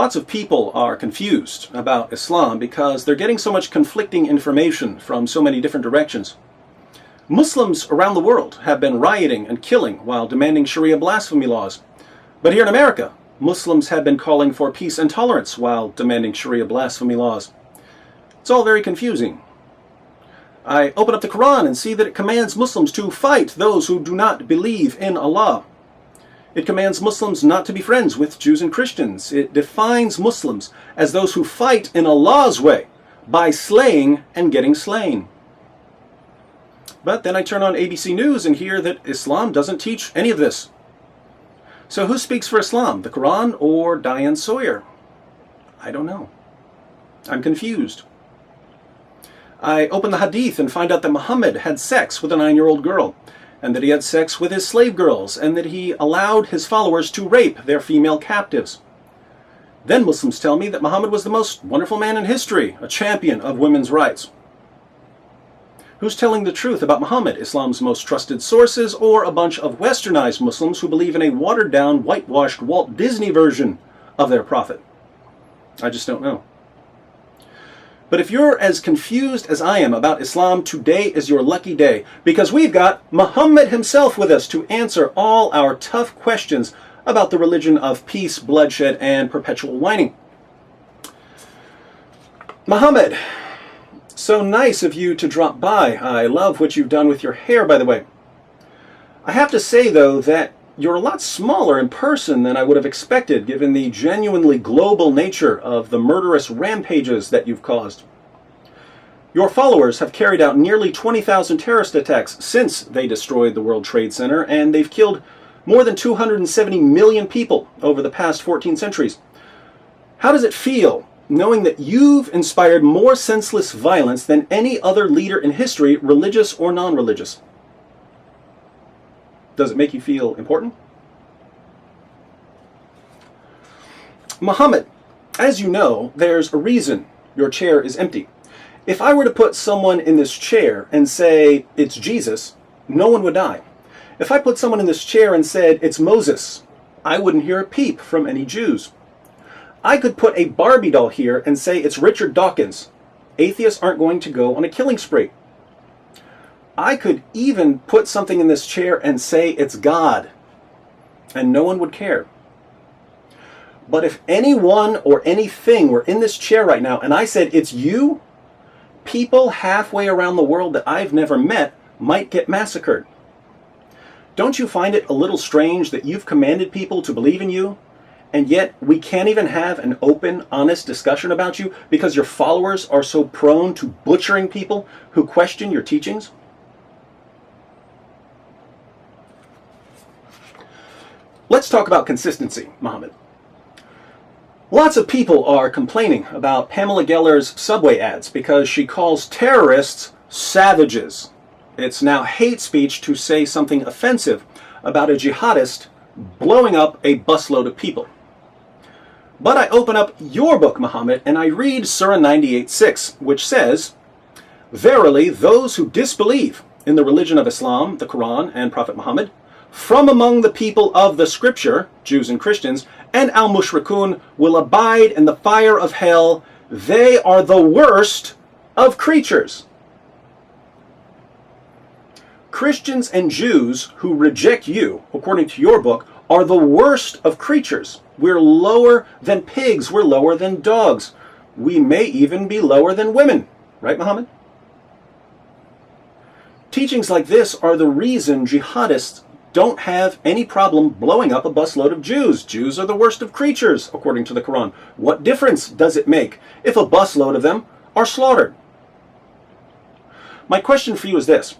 Lots of people are confused about Islam because they're getting so much conflicting information from so many different directions. Muslims around the world have been rioting and killing while demanding Sharia blasphemy laws. But here in America, Muslims have been calling for peace and tolerance while demanding Sharia blasphemy laws. It's all very confusing. I open up the Quran and see that it commands Muslims to fight those who do not believe in Allah. It commands Muslims not to be friends with Jews and Christians. It defines Muslims as those who fight in Allah's way by slaying and getting slain. But then I turn on ABC News and hear that Islam doesn't teach any of this. So who speaks for Islam, the Quran or Diane Sawyer? I don't know. I'm confused. I open the Hadith and find out that Muhammad had sex with a 9-year-old girl, and that he had sex with his slave girls, and that he allowed his followers to rape their female captives. Then Muslims tell me that Muhammad was the most wonderful man in history, a champion of women's rights. Who's telling the truth about Muhammad, Islam's most trusted sources, or a bunch of westernized Muslims who believe in a watered-down, whitewashed Walt Disney version of their prophet? I just don't know. But if you're as confused as I am about Islam, today is your lucky day, because we've got Muhammad himself with us to answer all our tough questions about the religion of peace, bloodshed, and perpetual whining. Muhammad, so nice of you to drop by. I love what you've done with your hair, by the way. I have to say, though, that you're a lot smaller in person than I would have expected, given the genuinely global nature of the murderous rampages that you've caused. Your followers have carried out nearly 20,000 terrorist attacks since they destroyed the World Trade Center, and they've killed more than 270 million people over the past 14 centuries. How does it feel knowing that you've inspired more senseless violence than any other leader in history, religious or non-religious? Does it make you feel important? Muhammad, as you know, there's a reason your chair is empty. If I were to put someone in this chair and say it's Jesus, no one would die. If I put someone in this chair and said it's Moses, I wouldn't hear a peep from any Jews. I could put a Barbie doll here and say it's Richard Dawkins. Atheists aren't going to go on a killing spree. I could even put something in this chair and say it's God, and no one would care. But if anyone or anything were in this chair right now and I said it's you, people halfway around the world that I've never met might get massacred. Don't you find it a little strange that you've commanded people to believe in you, and yet we can't even have an open, honest discussion about you because your followers are so prone to butchering people who question your teachings? Let's talk about consistency, Muhammad. Lots of people are complaining about Pamela Geller's Subway ads because she calls terrorists savages. It's now hate speech to say something offensive about a jihadist blowing up a busload of people. But I open up your book, Muhammad, and I read Surah 98:6, which says, "Verily, those who disbelieve in the religion of Islam, the Quran, and Prophet Muhammad, from among the people of the Scripture, Jews and Christians, and al-mushrikun, will abide in the fire of hell. They are the worst of creatures." Christians and Jews who reject you, according to your book, are the worst of creatures. We're lower than pigs. We're lower than dogs. We may even be lower than women. Right, Muhammad? Teachings like this are the reason jihadists don't have any problem blowing up a busload of Jews. Jews are the worst of creatures, according to the Quran. What difference does it make if a busload of them are slaughtered? My question for you is this.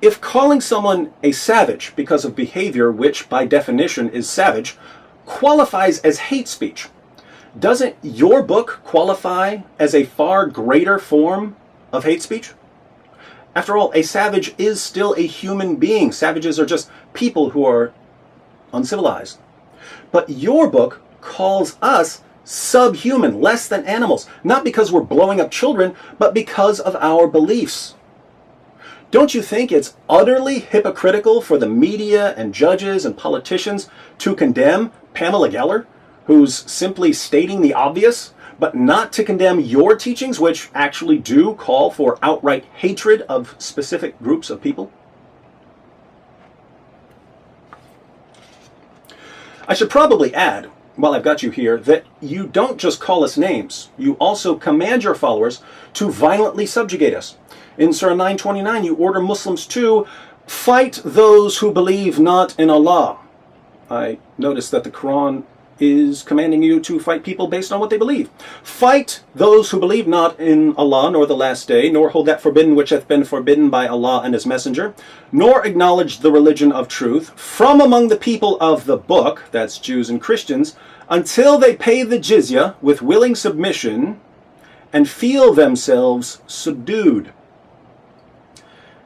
If calling someone a savage because of behavior which, by definition, is savage, qualifies as hate speech, doesn't your book qualify as a far greater form of hate speech? After all, a savage is still a human being. Savages are just people who are uncivilized. But your book calls us subhuman, less than animals, not because we're blowing up children, but because of our beliefs. Don't you think it's utterly hypocritical for the media and judges and politicians to condemn Pamela Geller who's simply stating the obvious, but not to condemn your teachings, which actually do call for outright hatred of specific groups of people? I should probably add, while I've got you here, that you don't just call us names. You also command your followers to violently subjugate us. In Surah 929, you order Muslims to fight those who believe not in Allah. I notice that the Quran is commanding you to fight people based on what they believe. Fight those who believe not in Allah nor the last day, nor hold that forbidden which hath been forbidden by Allah and his messenger, nor acknowledge the religion of truth from among the people of the book, that's Jews and Christians, until they pay the jizya with willing submission and feel themselves subdued.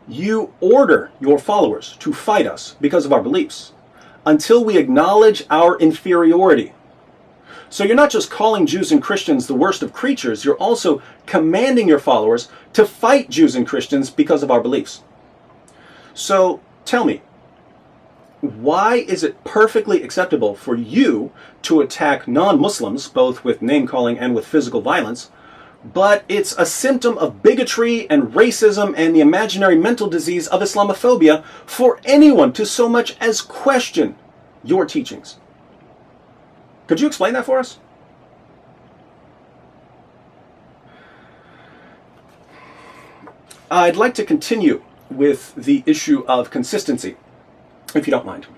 You order your followers to fight us because of our beliefs, until we acknowledge our inferiority. So you're not just calling Jews and Christians the worst of creatures, you're also commanding your followers to fight Jews and Christians because of our beliefs. So tell me, why is it perfectly acceptable for you to attack non-Muslims, both with name-calling and with physical violence, but it's a symptom of bigotry and racism and the imaginary mental disease of Islamophobia for anyone to so much as question your teachings? Could you explain that for us? I'd like to continue with the issue of consistency, if you don't mind.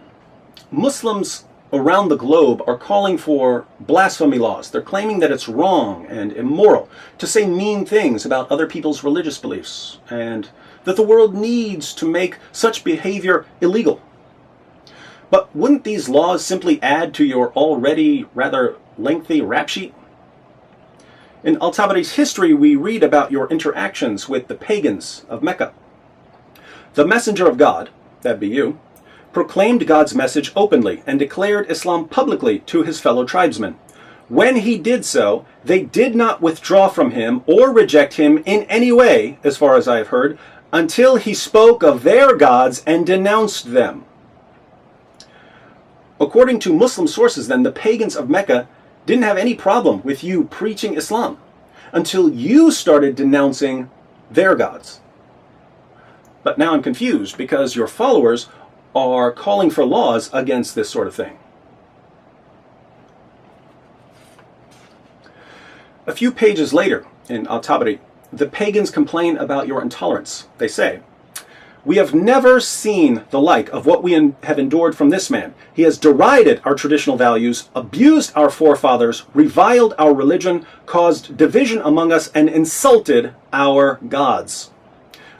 Muslims around the globe are calling for blasphemy laws. They're claiming that it's wrong and immoral to say mean things about other people's religious beliefs, and that the world needs to make such behavior illegal. But wouldn't these laws simply add to your already rather lengthy rap sheet? In Al-Tabari's history, we read about your interactions with the pagans of Mecca. The messenger of God, that'd be you, proclaimed God's message openly and declared Islam publicly to his fellow tribesmen. When he did so, they did not withdraw from him or reject him in any way, as far as I have heard, until he spoke of their gods and denounced them. According to Muslim sources, then, the pagans of Mecca didn't have any problem with you preaching Islam until you started denouncing their gods. But now I'm confused because your followers are calling for laws against this sort of thing. A few pages later in Al-Tabari, the pagans complain about your intolerance. They say, "We have never seen the like of what we have endured from this man. He has derided our traditional values, abused our forefathers, reviled our religion, caused division among us, and insulted our gods.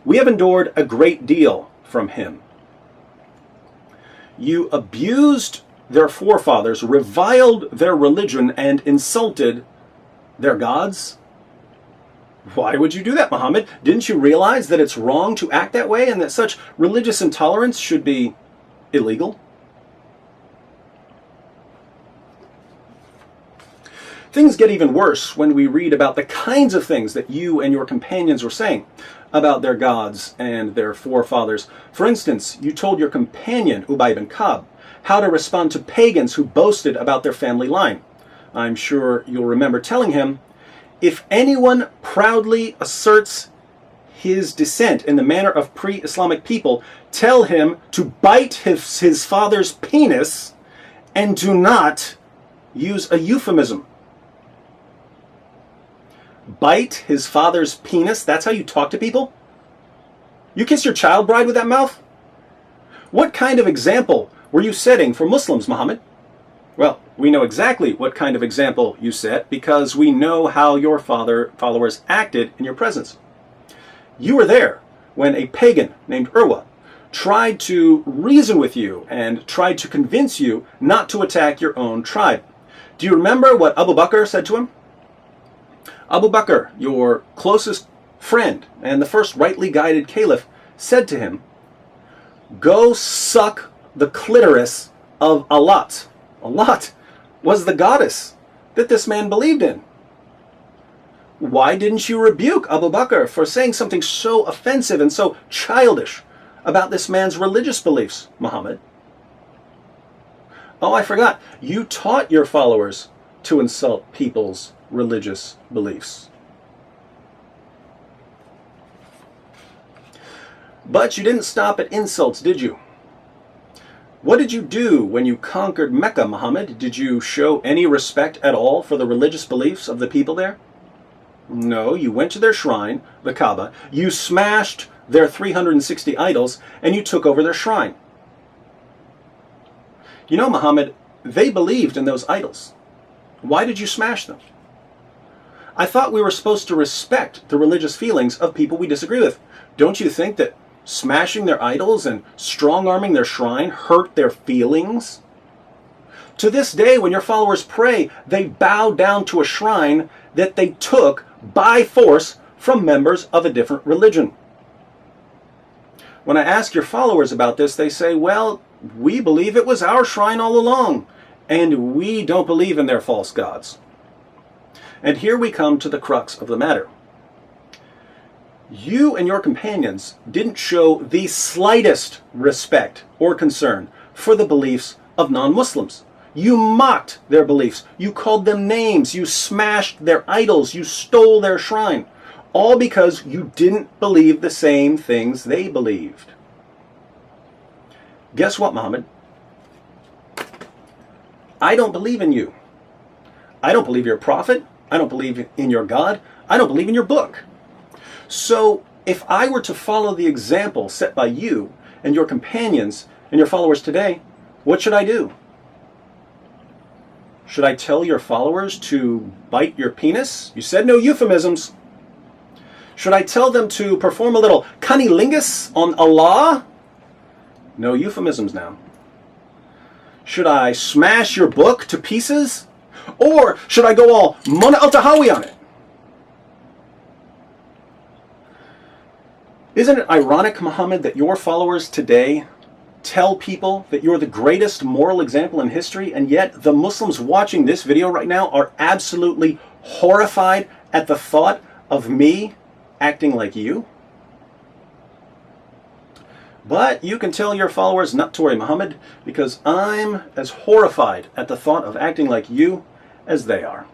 We have endured a great deal from him." You abused their forefathers, reviled their religion, and insulted their gods? Why would you do that, Muhammad? Didn't you realize that it's wrong to act that way and that such religious intolerance should be illegal? Things get even worse when we read about the kinds of things that you and your companions were saying about their gods and their forefathers. For instance, you told your companion, Ubay ibn Ka'b, how to respond to pagans who boasted about their family line. I'm sure you'll remember telling him, "If anyone proudly asserts his descent in the manner of pre-Islamic people, tell him to bite his father's penis and do not use a euphemism." Bite his father's penis? That's how you talk to people? You kiss your child bride with that mouth? What kind of example were you setting for Muslims, Muhammad? Well, we know exactly what kind of example you set because we know how your followers acted in your presence. You were there when a pagan named Urwa tried to reason with you and tried to convince you not to attack your own tribe. Do you remember what Abu Bakr said to him? Abu Bakr, your closest friend and the first rightly guided caliph, said to him, "Go suck the clitoris of Allat." Allat was the goddess that this man believed in. Why didn't you rebuke Abu Bakr for saying something so offensive and so childish about this man's religious beliefs, Muhammad? Oh, I forgot. You taught your followers to insult people's religious beliefs. But you didn't stop at insults, did you? What did you do when you conquered Mecca, Muhammad? Did you show any respect at all for the religious beliefs of the people there? No, you went to their shrine, the Kaaba, you smashed their 360 idols, and you took over their shrine. You know, Muhammad, they believed in those idols. Why did you smash them? I thought we were supposed to respect the religious feelings of people we disagree with. Don't you think that smashing their idols and strong-arming their shrine hurt their feelings? To this day, when your followers pray, they bow down to a shrine that they took by force from members of a different religion. When I ask your followers about this, they say, well, we believe it was our shrine all along, and we don't believe in their false gods. And here we come to the crux of the matter. You and your companions didn't show the slightest respect or concern for the beliefs of non-Muslims. You mocked their beliefs. You called them names. You smashed their idols. You stole their shrine. All because you didn't believe the same things they believed. Guess what, Muhammad? I don't believe in you. I don't believe you're a prophet. I don't believe in your God. I don't believe in your book. So if I were to follow the example set by you and your companions and your followers today, what should I do? Should I tell your followers to bite your penis? You said no euphemisms. Should I tell them to perform a little cunnilingus on Allah? No euphemisms now. Should I smash your book to pieces? Or should I go all Mona al-Tahawi on it? Isn't it ironic, Muhammad, that your followers today tell people that you're the greatest moral example in history, and yet the Muslims watching this video right now are absolutely horrified at the thought of me acting like you? But you can tell your followers not to worry, Muhammad, because I'm as horrified at the thought of acting like you as they are.